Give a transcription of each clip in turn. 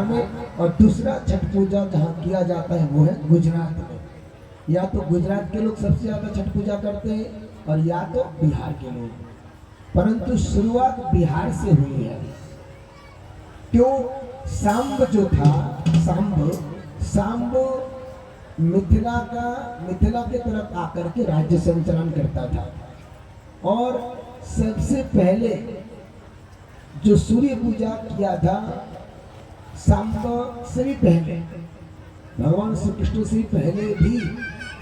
बिहार में, और दूसरा छठ पूजा जहाँ किया जाता है वो है गुजरात में। या तो गुजरात के लोग सबसे ज्यादा छठ पूजा करते हैं और या तो बिहार के लोग, परंतु शुरुआत बिहार से हुई है। क्यों? सांब जो था, सांब मिथिला के तरफ आकर के राज्य संचालन करता था, और सबसे पहले जो सूर्य पूजा किया था सांब से भी पहले, भगवान श्री कृष्ण से पहले भी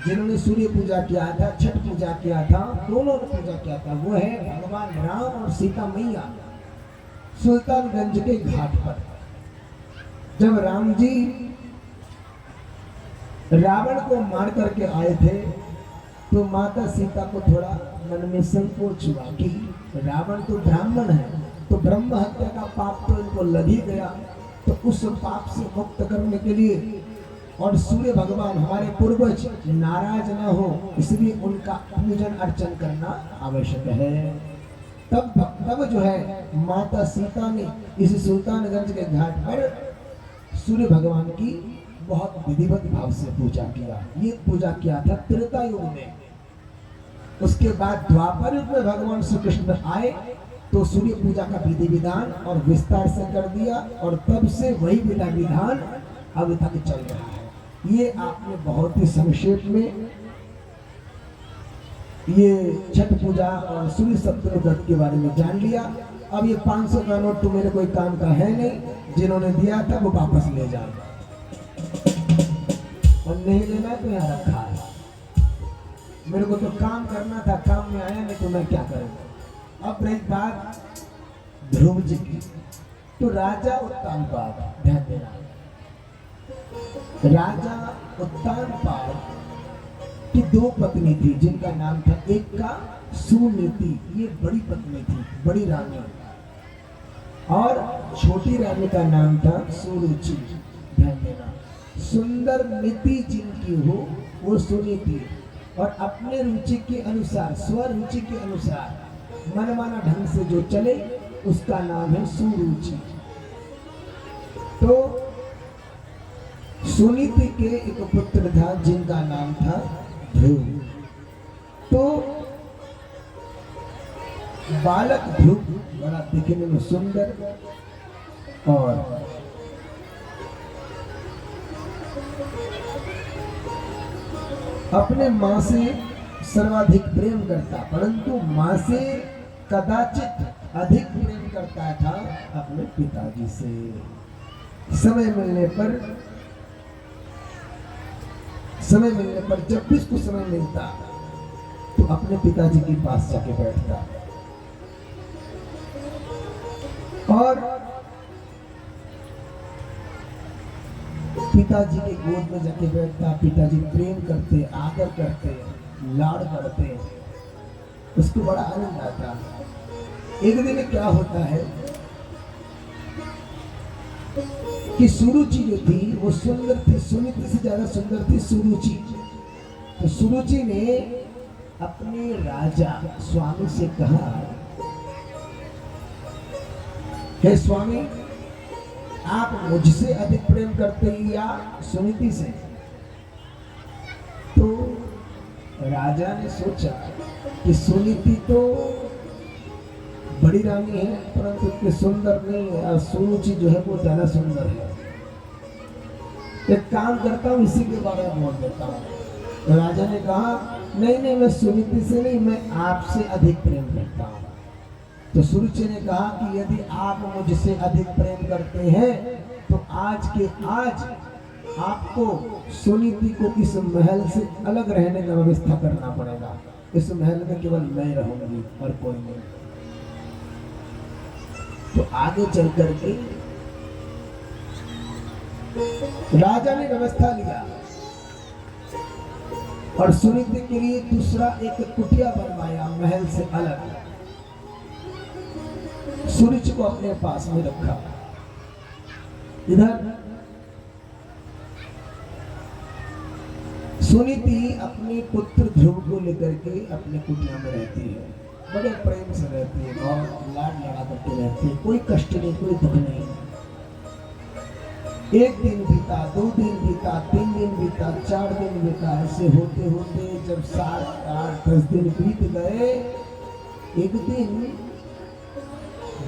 जिन्होंने सूर्य पूजा किया था, छठ पूजा किया था, दोनों ने पूजा किया था, वो है भगवान राम और सीता मैया सुल्तानगंज के घाट पर। जब राम जी रावण को मार करके आए थे तो माता सीता को थोड़ा मन में संकोच हुआ कि रावण तो ब्राह्मण है, तो ब्रह्म हत्या का पाप तो इनको लग ही गया, तो उस पाप से मुक्त करने के लिए और सूर्य भगवान हमारे पूर्वज नाराज ना हो, इसलिए उनका पूजन अर्चन करना आवश्यक है। तब जो है माता सीता ने इस सुल्तानगंज के घाट पर सूर्य भगवान की बहुत विधिवत भाव से पूजा किया। ये पूजा किया था त्रेता युग में। उसके बाद द्वापर युग में भगवान श्री कृष्ण आए तो सूर्य पूजा का विधि विधान और विस्तार से कर दिया, और तब से वही विधि विधान अब तक चल रहा है। ये आपने बहुत ही संक्षेप में ये छठ पूजा और सूर्य सप्तमी व्रत के बारे में जान लिया। अब ये 500 का नोट तो मेरे कोई काम का है नहीं, जिन्होंने दिया था वो वापस ले जाओ, और नहीं लेना तो यहाँ रखा है। मेरे को तो काम करना था, काम में आया नहीं तो मैं क्या करूँगा। अब रही बात ध्रुव जी की, तो राजा उत्तानपाद, ध्यान देना, राजा उत्तानपाद की 2 पत्नी थी जिनका नाम था, एक का सुनीति, ये बड़ी पत्नी थी, बड़ी रानी, और छोटी रानी का नाम था सुरुचि। ध्यान देना, सुंदर नीति जिनकी हो वो सुनीति, और अपने रुचि के अनुसार, स्वरुचि के अनुसार मनमाना ढंग से जो चले उसका नाम है सुरुचि। तो सुनीति के एक पुत्र था जिनका नाम था ध्रुव। तो बालक ध्रुव बड़ा दिखने में सुंदर और अपने माँ से सर्वाधिक प्रेम करता, परंतु माँ से कदाचित अधिक प्रेम करता था अपने पिताजी से। समय मिलने पर जब भी उसको समय मिलता तो अपने पिताजी के पास जाके बैठता और पिताजी के गोद में जाके बैठता। पिताजी प्रेम करते, आदर करते, लाड़ करते, उसको बड़ा आनंद आता। एक दिन क्या होता है कि सुरुचि जो थी वो सुंदर थी, सुनीति से ज्यादा सुंदर थी सुरुचि। तो सुरुचि ने अपने राजा स्वामी से कहा, हे स्वामी, आप मुझसे अधिक प्रेम करते हैं या सुनीति से? तो राजा ने सोचा कि सुनीति तो बड़ी रानी है परंतु इतनी सुंदर नहीं है, और सुरुचि जो है वो ज्यादा सुंदर है। एक काम करता हूँ, इसी के बारे में बोल देता हूँ। तो राजा ने कहा, नहीं, मैं सुनीति से नहीं, मैं आपसे अधिक प्रेम करता हूँ। तो सुरुचि ने कहा कि यदि आप मुझसे अधिक प्रेम करते हैं तो आज के आज आपको सुनीति को इस महल से अलग रहने का व्यवस्था करना पड़ेगा। इस महल में केवल मैं रहूंगी और कोई नहीं। तो आगे चल करके राजा ने व्यवस्था लिया और सुनीति के लिए दूसरा एक कुटिया बनवाया महल से अलग। सुरुचि को अपने पास में रखा। इधर सुनीति अपने पुत्र ध्रुव को लेकर के अपने कुटिया में रहती है, बड़े प्रेम से रहती है, बहुत लाड लड़ा करके रहती है, कोई कष्ट नहीं, कोई दुख नहीं। एक दिन बीता, 2 दिन बीता, 3 दिन बीता, 4 दिन बीता। ऐसे होते होते जब 7, 8, 10 दिन बीत गए, एक दिन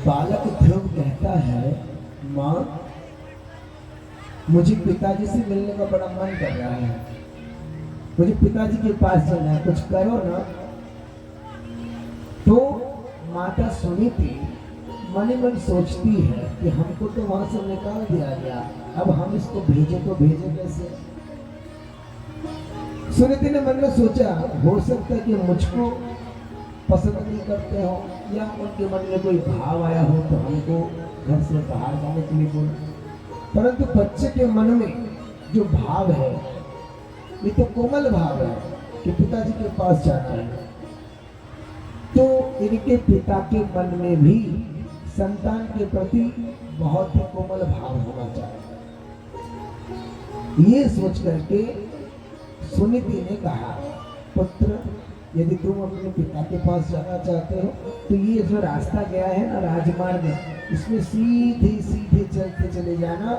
बालक ध्रुव कहता है, माँ मुझे पिताजी से मिलने का बड़ा मन कर रहा है, मुझे पिताजी के पास जाना है, कुछ करो ना। तो माता सुनीति मन ही मन सोचती है कि हमको तो वहां से निकाल दिया गया, अब हम इसको भेजे तो भेजे कैसे। सुनीति ने मन में सोचा, हो सकता है कि मुझको पसंद नहीं करते हो, या उनके मन में कोई भाव आया हो तो हमको घर से बाहर जाने के लिए बोला। परंतु बच्चे के मन में जो भाव है, ये तो कोमल भाव है कि पिताजी के पास जाना है। तो इनके पिता के मन में भी संतान के प्रति बहुत ही कोमल भाव होना चाहिए। ये सोच करके सुनीति ने कहा, पुत्र यदि तुम अपने पिता के पास जाना चाहते हो तो ये जो रास्ता गया है ना राजमार्ग, इसमें सीधे सीधे चलते चले जाना,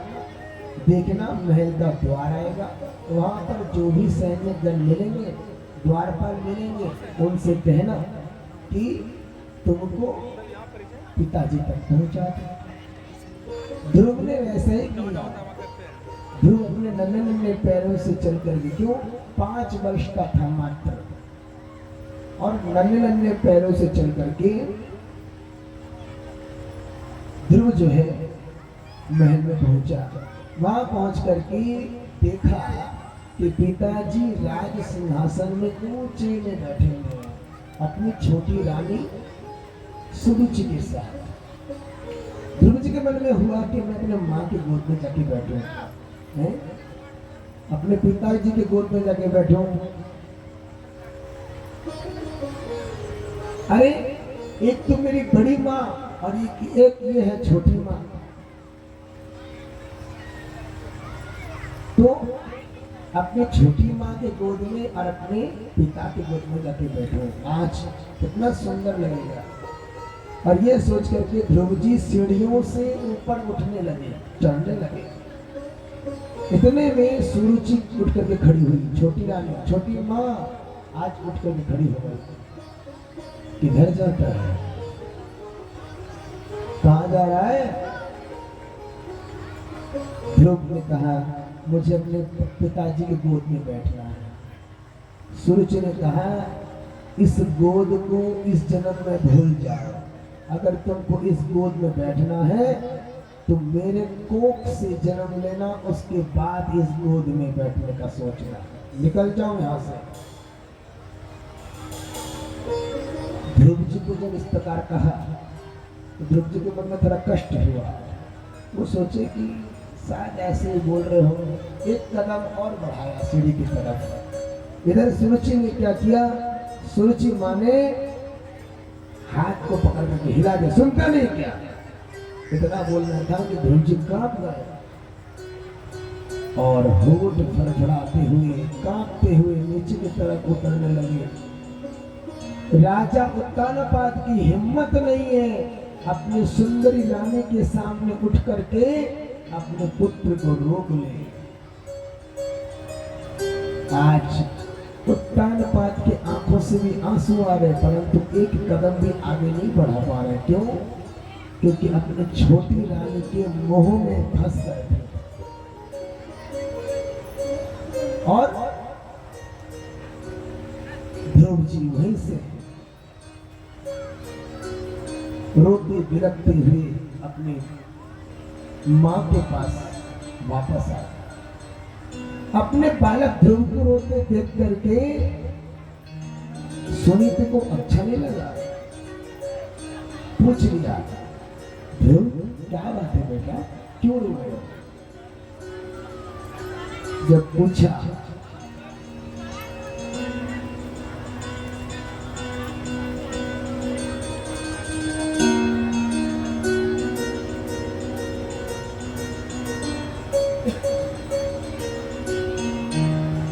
देखना महल का द्वार आएगा, वहां पर जो भी सैन्य दल मिलेंगे, द्वारपाल मिलेंगे, उनसे कहना कि तुमको पिताजी तक पहुंचा दे। ध्रुव ने वैसे ही किया। ध्रुव अपने नन्हे नन्हे पैरों से चल कर गए, क्यों 5 वर्ष का था मात्र, और नन्हे नन्हे पैरों से चल करके ध्रुव जो है महल में पहुंचा। वहां पहुंच करके देखा कि पिताजी राज सिंहासन में ऊंचे में बैठे हुए हैं, अपनी छोटी रानी सुरुचि के साथ। ध्रुव जी के मन में हुआ कि मैं अपने माँ के गोद में जाके बैठूं, अपने पिताजी के गोद में जाके बैठूं। अरे एक तो मेरी बड़ी माँ और एक ये है छोटी माँ, तो अपनी छोटी माँ के गोद में और अपने पिता के गोद में जाके बैठो, आज कितना सुंदर लगेगा। और ये सोच करके ध्रुव जी सीढ़ियों से ऊपर उठने लगे, चढ़ने लगे। इतने में सुरुचि उठ करके खड़ी हुई, छोटी रानी, छोटी माँ आज उठ करके खड़ी हो गई। किधर जाता है, कहाँ जा रहा है? ध्रुव ने कहा, मुझे अपने पिताजी के गोद में बैठना है। सुरुचि ने कहा, इस गोद को इस जन्म में भूल जाओ, अगर तुमको इस गोद में बैठना है तो मेरे कोख से जन्म लेना, उसके बाद इस गोद में बैठने का सोचना, निकल जाओ यहां से। ध्रुव जी को जब इस प्रकार कहा तो ध्रुव जी के मन में थोड़ा कष्ट हुआ। वो सोचे कि शायद ऐसे ही बोल रहे हो। एक कदम और बढ़ाया सीढ़ी की तरफ। इधर सुरुचि ने क्या किया, सुरुचि माने हाथ को पकड़ करके हिला दिया, सुनता नहीं क्या, इतना बोलना था कि ध्रुव जी कांप गए और होठ फड़फड़ाते हुए कांपते हुए नीचे की तरफ उतरने लगे। राजा उत्तानपाद की हिम्मत नहीं है अपनी सुंदरी रानी के सामने उठ करके अपने पुत्र को रोक ले। आज उत्तानपाद के आंखों से भी आंसू आ रहे, परंतु एक कदम भी आगे नहीं बढ़ा पा रहे। क्यों? क्योंकि अपने छोटी रानी के मोह में फंस गए थे। और ध्रुव जी वहीं से रोते बिलखते हुए अपने मां के पास वापस आए। अपने बालक ध्रुव को रोते देख करके सुनीति को अच्छा नहीं लगा, पूछ लिया, ध्रुव क्या बात है बेटा, क्यों रो रहे हो? जब पूछा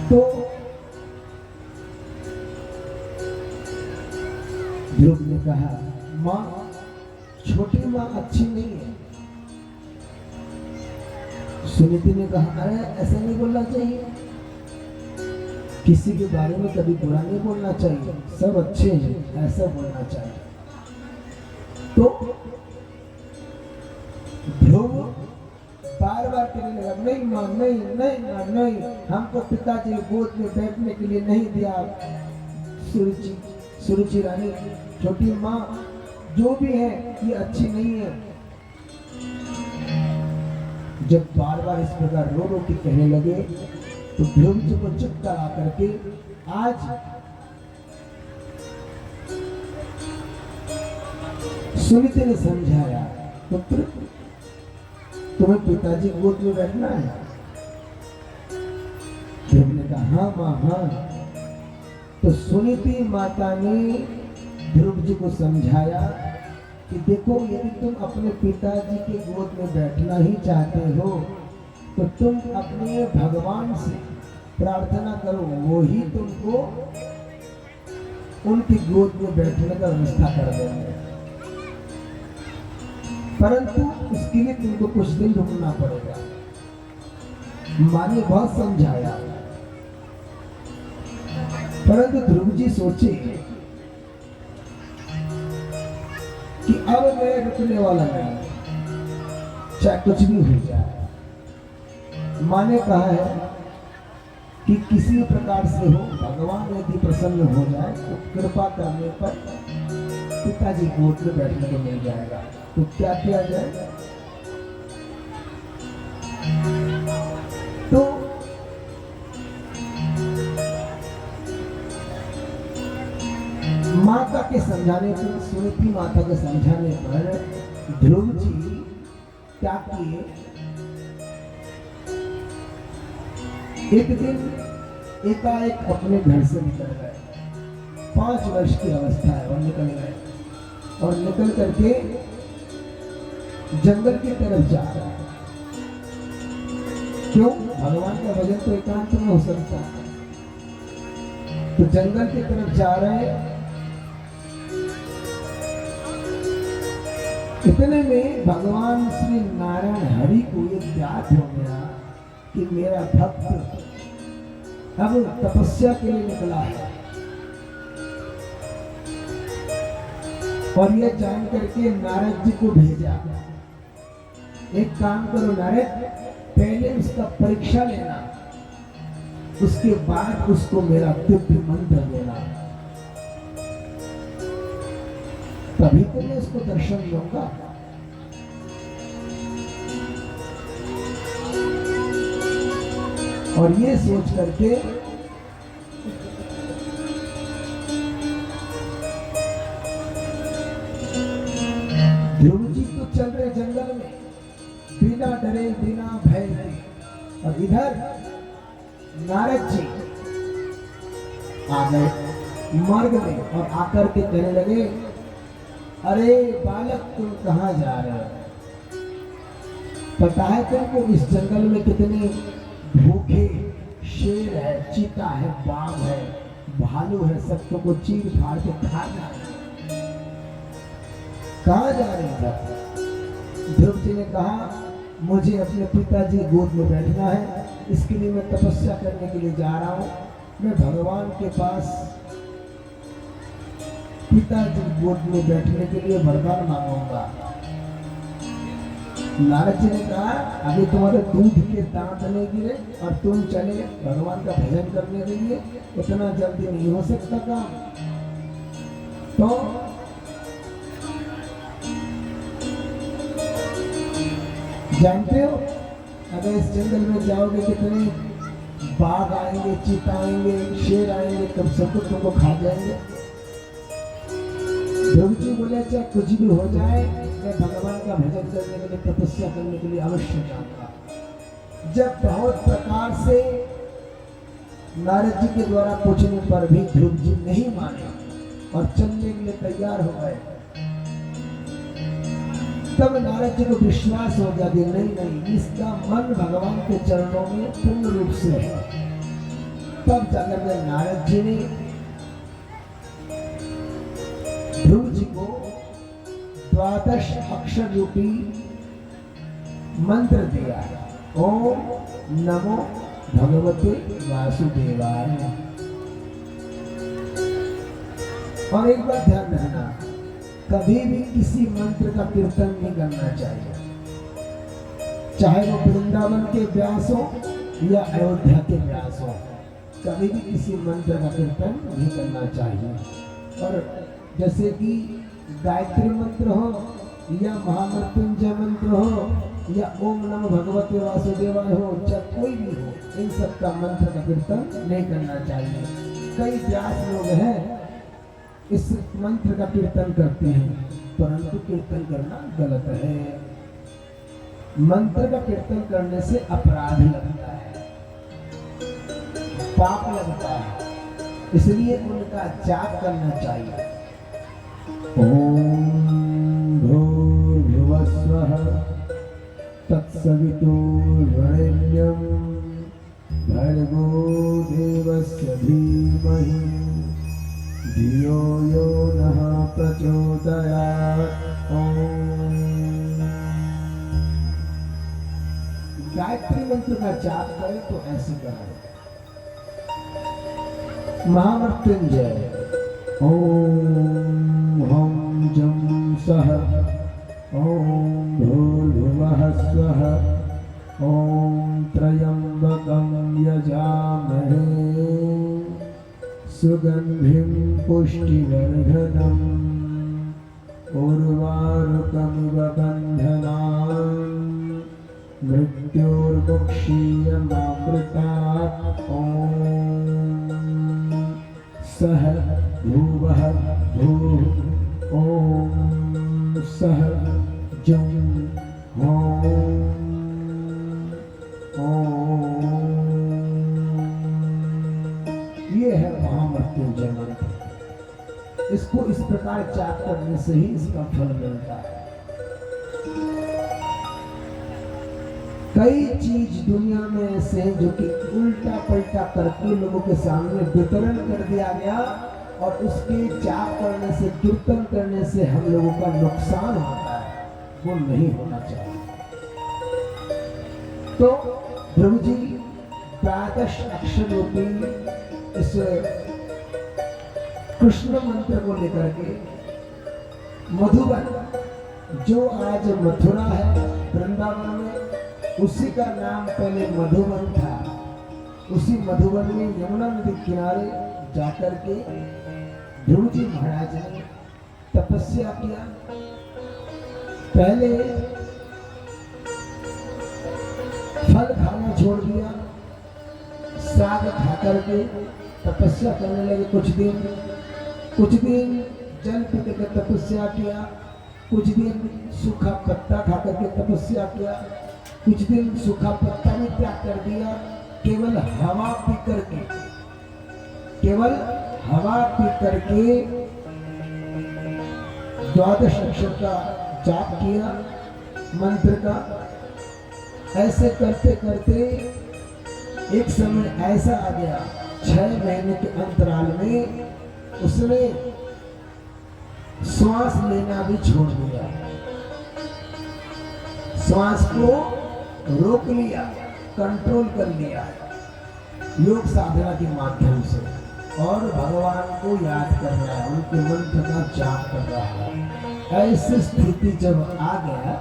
तो ध्रुव ने कहा, माँ छोटी माँ अच्छी नहीं है। सुनीति ने कहा अरे ऐसा नहीं बोलना चाहिए, किसी के बारे में कभी बुरा नहीं बोलना चाहिए, सब अच्छे हैं ऐसा बोलना चाहिए। तो ध्रुव बार बार कहने लगा नहीं मां नहीं नहीं मां नहीं, हमको पिताजी गोद में बैठने के लिए नहीं दिया। सुरुचि रानी छोटी माँ जो भी है ये अच्छी नहीं है। जब बार बार इस प्रकार रो रो के कहने लगे तो ध्रुव जी को चुप करा करके आज सुनीति ने समझाया पुत्र तुम्हें पिताजी गोद में बैठना है। ध्रुव ने कहा हाँ माँ हाँ। तो सुनीति माता ने ध्रुव जी को समझाया कि देखो यदि तुम अपने पिताजी के गोद में बैठना ही चाहते हो तो तुम अपने भगवान से प्रार्थना करो, वो ही तुमको उनकी गोद में बैठने का व्यवस्था कर देंगे, परंतु उसके लिए तुमको कुछ दिन रुकना पड़ेगा। माँ ने बहुत समझाया परंतु ध्रुव जी सोचे कि अब मैं रुकने वाला नहीं, चाहे कुछ भी हो जाए। माँ ने कहा है कि किसी प्रकार से हो भगवान यदि प्रसन्न हो जाए तो कृपा करने पर पिताजी गोद में बैठने को मिल जाएगा। तो क्या किया जाए? तो माता के समझाने पर, सुनीति माता के समझाने पर ध्रुव जी क्या किए, एक दिन एकाएक अपने घर से निकल गए। 5 वर्ष की अवस्था है और निकल गए और निकल करके जंगल की तरफ जा रहा है। क्यों? भगवान का भजन तो एकांत में हो सकता है। तो जंगल की तरफ जा रहे हैं, इतने में भगवान श्री नारायण हरि को ये ज्ञात हो गया कि मेरा भक्त अब तपस्या के लिए निकला है। और यह जान करके नारद जी को भेजा, एक काम करो नारद, पहले उसका परीक्षा लेना, उसके बाद उसको मेरा दिव्य मंत्र देना, तभी तो मैं उसको दर्शन दूंगा। और ये सोच करके ध्रुव जी तो चल रहे जंगल में बिना डरे बिना भय के, और इधर नारद जी आ गए मार्ग में और आकर के कहने लगे अरे बालक तुम कहाँ जा रहे हो? पता है तुमको इस जंगल में कितने भूखे शेर है, चीता है, बाघ है, भालू है, सब तुमको चीर फाड़ के खा जाए। कहाँ जा रहे हैं? ध्रुव जी ने कहा मुझे अपने पिताजी गोद में बैठना है, इसके लिए मैं तपस्या करने के लिए जा रहा हूँ। मैं भगवान के पास पिताजी गोद में बैठने के लिए वरदान मांगूंगा। नारद जी ने कहा अभी तुम्हारे दूध के दांत नहीं गिरे और तुम चले भगवान का भजन करने के लिए, इतना जल्दी नहीं हो सकता काम। तो जानते हो अगर इस जंगल में जाओगे कितने बाघ आएंगे, चीता आएंगे, शेर आएंगे, कब सब कुछ तुमको खा जाएंगे। ध्रुव जी बोले चाहे कुछ भी हो जाए मैं भगवान का भजन करने के लिए, तपस्या करने के लिए अवश्य जाऊंगा। जब बहुत प्रकार से नारद जी के द्वारा पूछने पर भी ध्रुव जी नहीं माने और चलने के लिए तैयार हो गए, तब नारद जी को विश्वास हो गया कि नहीं नहीं इसका मन भगवान के चरणों में पूर्ण रूप से है। तब जाकर नारद जी ने ध्रुव जी को 12 अक्षर रूपी मंत्र दिया ओम नमो भगवते वासुदेवाय। और एक बात ध्यान रखना, कभी भी किसी मंत्र का कीर्तन नहीं करना चाहिए, चाहे वो वृंदावन के व्यास हो या अयोध्या के व्यास हो, कभी भी किसी मंत्र का कीर्तन नहीं करना चाहिए। और जैसे कि गायत्री मंत्र हो या महामृत्युंजय मंत्र हो या ओम नमो भगवते वासुदेवाय हो, चाहे कोई भी हो, इन सब का मंत्र का कीर्तन नहीं करना चाहिए। कई व्यास लोग हैं इस मंत्र का कीर्तन करते हैं, परंतु कीर्तन करना गलत है। मंत्र का कीर्तन करने से अपराध लगता है, पाप लगता है, इसलिए उनका जाप करना चाहिए। ओम भूर्भुवस्वः तत्सवितुर्वरेण्यं भर्गो देवस्य धीमहि धियो यो नः प्रचोदयात्। ओम। गायत्री मंत्र का जाप करें तो ऐसे करें। महामृत्युंजय ओम हम जम सह ओम भूर्भुवः स्वः ओम त्र्यंबकं यजामहे सुगंधिं पुष्टिवर्धनम् उर्वारुकमिव बन्धनान् मृत्योर्मुक्षीयमामृतात्। ओम सह भूवः भूः ओम सह जुं ओम ओम। ये है महामृत्युंजय मंत्र। इसको इस प्रकार जाप करने से ही इसका फल मिलता है। कई चीज दुनिया में ऐसे हैं जो कि उल्टा पलटा करके लोगों के सामने वितरण कर दिया गया, और उसके जाप करने से, कीर्तन करने से हम लोगों का नुकसान होता है, वो नहीं होना चाहिए। तो ध्रुव जी 12 अक्षर रूपी इस कृष्ण मंत्र को लेकर के मधुबन, जो आज मथुरा है वृंदावन में, उसी का नाम पहले मधुबन था। उसी मधुबन में यमुना नदी किनारे जाकर के ध्रुव जी महाराज ने तपस्या किया। पहले फल खाना छोड़ दिया, साग खा करके तपस्या करने लगे। कुछ दिन जल पी के तपस्या किया, कुछ दिन सूखा पत्ता खा करके तपस्या किया, कुछ दिन सूखा पत्ता भी त्याग कर दिया, केवल हवा पी करके 12 अक्षर का जाप किया मंत्र का। ऐसे करते करते एक समय ऐसा आ गया, 6 महीने के अंतराल में उसने श्वास लेना भी छोड़ दिया, श्वास को रोक लिया, कंट्रोल कर लिया योग साधना के माध्यम से, और भगवान को याद कर रहा है, उनके मंत्र का जाप कर रहा है। ऐसी स्थिति जब आ गया,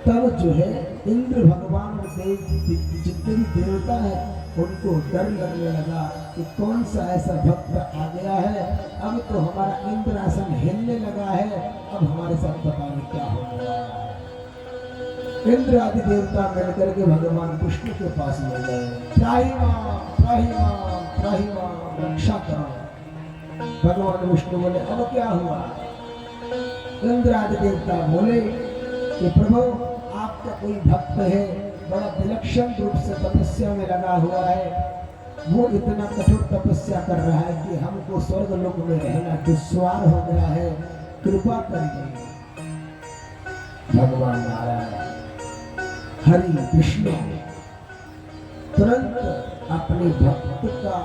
तब जो है इंद्र भगवान जितने भी देवता है उनको डर लगने लगा कि कौन सा ऐसा भक्त आ गया है, अब तो हमारा इंद्रासन हिलने लगा है, अब हमारे साथ पता नहीं क्या होने वाला है। इंद्र आदि देवता मिलकर के भगवान विष्णु के पास मिल गए, त्राहि मां रक्षा करो। भगवान विष्णु बोले अब क्या हुआ? इंद्र आदि देवता बोले कि प्रभु आपका कोई भक्त है, बड़ा विलक्षण रूप से तपस्या में लगा हुआ है, वो इतना कठोर तपस्या कर रहा है कि हमको स्वर्ग लोक में रहना दुश्वार हो गया है, कृपा करिए। भगवान नारायण हरि विष्णु तुरंत अपने भक्त का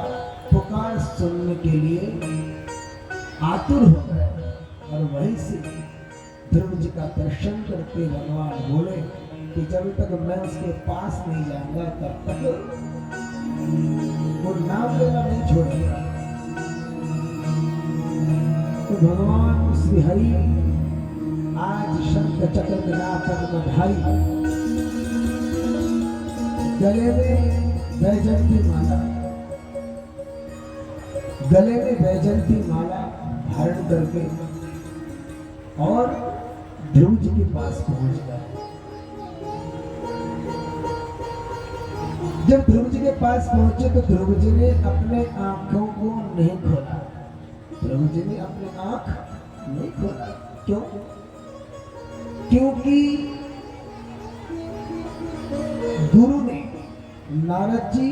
पुकार सुनने के लिए आतुर हो गए, और वहीं से ध्रुव जी का दर्शन करके भगवान बोले कि जब तक मैं उसके पास नहीं जाऊंगा तब तक वो नाम लेना नहीं छोड़ेगा। तो भगवान श्री हरि आज शंख चक्र गदा पद्मधारी गले में वैजयंती माला, गले में वैजयंती माला धारण करके और ध्रुव जी के पास पहुंच गए। जब ध्रुव जी के पास पहुंचे तो ध्रुव जी ने अपने आंखों को नहीं खोला। ध्रुव जी ने अपने आंख नहीं खोला। क्यों? क्योंकि गुरु ने, नारद जी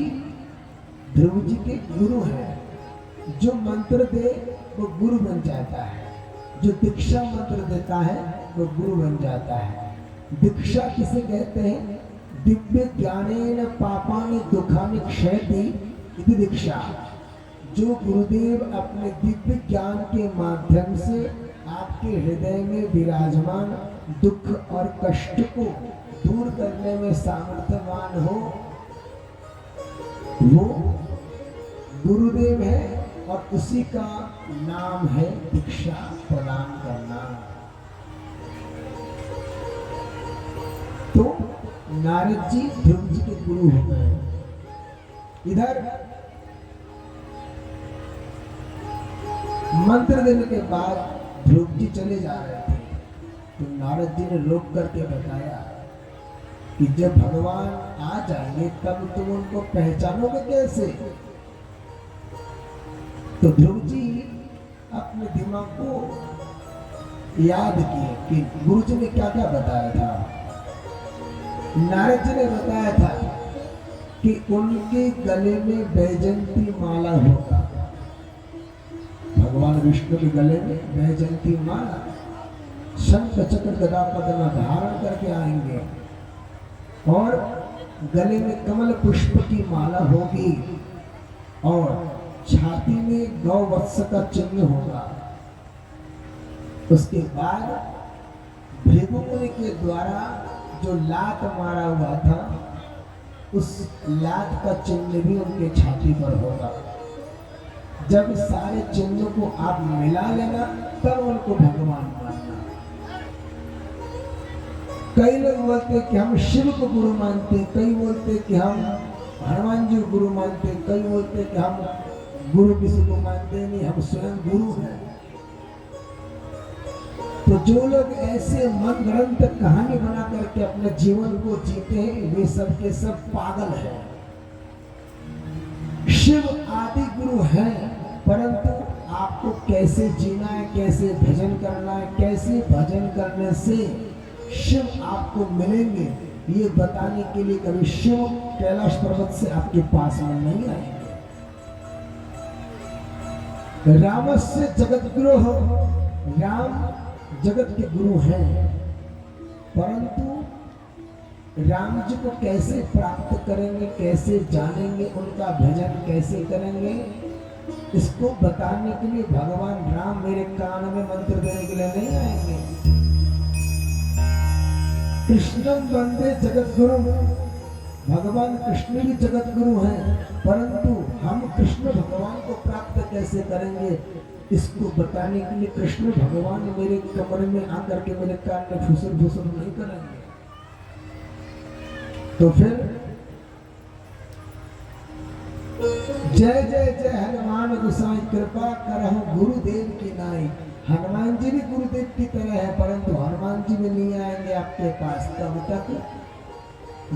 ध्रुव जी के गुरु हैं। जो मंत्र दे वो गुरु बन जाता है, जो दीक्षा मंत्र देता है वो गुरु बन जाता है। दीक्षा किसे कहते हैं? दिव्य ज्ञानेन पापानि दुखानि क्षयति इति दीक्षा। जो गुरुदेव अपने दिव्य ज्ञान के माध्यम से आपके हृदय में विराजमान दुख और कष्ट को दूर करने में सामर्थ्यवान हो, वो गुरुदेव है और उसी का नाम है दीक्षा प्रदान करना। तो नारद जी ध्रुव जी के गुरु हो गए। इधर मंत्र देने के बाद ध्रुव जी चले जा रहे थे तो नारद जी ने रोक करके बताया कि जब भगवान आ जाएंगे तब तुम उनको पहचानोगे कैसे? तो ध्रुव जी अपने दिमाग को याद किए कि गुरु जी ने क्या क्या बताया था। नारद जी ने बताया था कि उनके गले में वैजयंती माला होगा। भगवान विष्णु के गले में वैजयंती माला, शंख चक्र गदा पद्म धारण करके आएंगे और गले में कमल पुष्प की माला होगी और छाती में गौ वत्स का चिन्ह होगा। उसके बाद भृगु मुनि के द्वारा जो लात मारा हुआ था उस लात का चिन्ह भी उनके छाती पर होगा। जब सारे चिन्हों को आप मिला लेना तब उनको भगवान मानना। कई लोग बोलते कि हम शिव को गुरु मानते, कई बोलते कि हम हनुमान जी को गुरु मानते, कई बोलते कि हम गुरु किसी को मानते नहीं, हम स्वयं गुरु हैं। तो जो लोग ऐसे मन ग्रंथ कहानी बना करके अपने जीवन को जीते हैं वे सब के सब पागल हैं। शिव आदि गुरु हैं, परंतु आपको कैसे जीना है, कैसे भजन करना है, कैसे भजन करने से शिव आपको मिलेंगे, ये बताने के लिए कभी शिव कैलाश पर्वत से आपके पास में नहीं आएंगे। रामस्य जगत गुरु हो, राम जगत के गुरु हैं, परंतु राम जी को कैसे प्राप्त करेंगे, कैसे जानेंगे, उनका भजन कैसे करेंगे, इसको बताने के लिए भगवान राम मेरे कान में मंत्र देने के लिए नहीं आएंगे। कृष्णम वंदे जगत गुरु, भगवान कृष्ण भी जगत गुरु हैं, परंतु हम कृष्ण भगवान को प्राप्त कैसे करेंगे इसको बताने के लिए कृष्ण भगवान मेरे कमरे में आकर के मेरे कान में फुसर फुसर नहीं करेंगे। तो फिर जय जय जय हनुमान गोसाई कृपा करहु गुरुदेव की नाई। हनुमान जी भी गुरुदेव की तरह है, परंतु हनुमान जी भी नहीं आएंगे आपके पास तब तक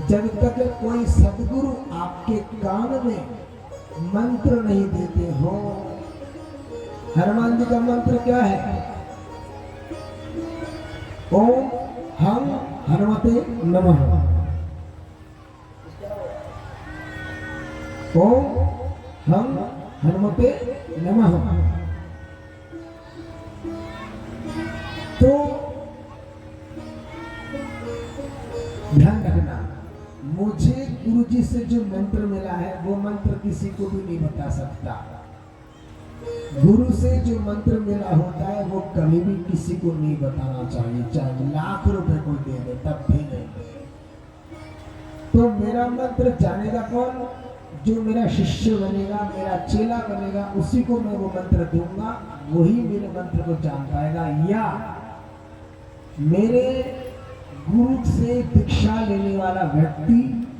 जब तक कोई सदगुरु आपके कान में मंत्र नहीं देते हो। हनुमान जी का मंत्र क्या है? ओम हम हनुमते नमः। ओम हम हनुमते नमः। तो ध्यान रखना, मुझे गुरु जी से जो मंत्र मिला है वो मंत्र किसी को भी नहीं बता सकता। गुरु से जो मंत्र मिला होता है वो कभी भी किसी को नहीं बताना चाहिए, चाहे लाख रुपए कोई दे दे तब भी नहीं। तो मेरा मंत्र जानेगा कौन? जो मेरा शिष्य बनेगा, मेरा चेला बनेगा, उसी को मैं वो मंत्र दूंगा, वही मेरे मंत्र को जान पाएगा। या मेरे गुरु से दीक्षा लेने वाला व्यक्ति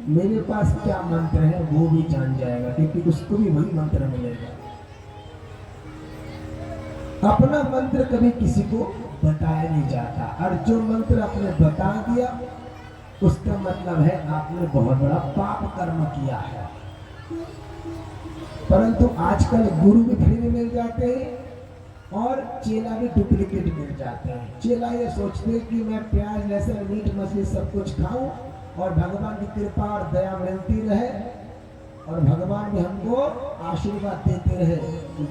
मेरे पास क्या मंत्र है वो भी जान जाएगा, क्योंकि उसको भी वही मंत्र मिलेगा। अपना मंत्र कभी किसी को बताया नहीं जाता, और जो मंत्र आपने बता दिया उसका मतलब है आपने बहुत बड़ा पाप कर्म किया है। परंतु आजकल गुरु भी फ्री में मिल जाते हैं और चेला भी डुप्लीकेट मिल जाते हैं। चेला ये सोचते हैं कि मैं प्याज लहसुन मीट मछली सब कुछ खाऊं और भगवान की कृपा और दया मिलती रहे और भगवान भी हमको आशीर्वाद देते रहे।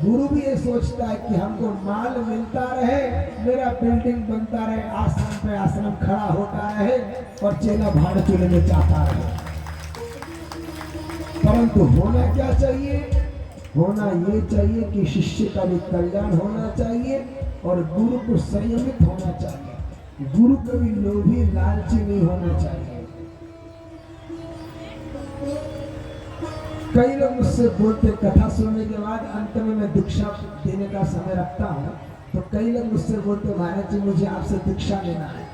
गुरु भी ये सोचता है कि हमको माल मिलता रहे, मेरा बिल्डिंग बनता रहे, आश्रम पे आश्रम खड़ा होता रहे और चेला भाड़ चूल्हे में जाता रहे। परंतु होना क्या चाहिए? होना ये चाहिए कि शिष्य का भी कल्याण होना चाहिए और गुरु को संयमित होना चाहिए। गुरु कभी लोभी लालची नहीं होना चाहिए। कई लोग मुझसे बोलते, कथा सुनने के बाद अंत में मैं दीक्षा देने का समय रखता हूँ, तो कई लोग मुझसे बोलते महाराज जी मुझे आपसे दीक्षा लेना है,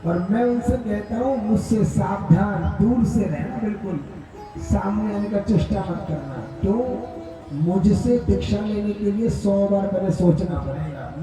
और मैं उनसे कहता हूँ मुझसे सावधान, दूर से रहना, बिल्कुल सामने आने का चेष्टा मत करना। क्यों? मुझसे दीक्षा लेने के लिए 100 बार पहले सोचना पड़ेगा।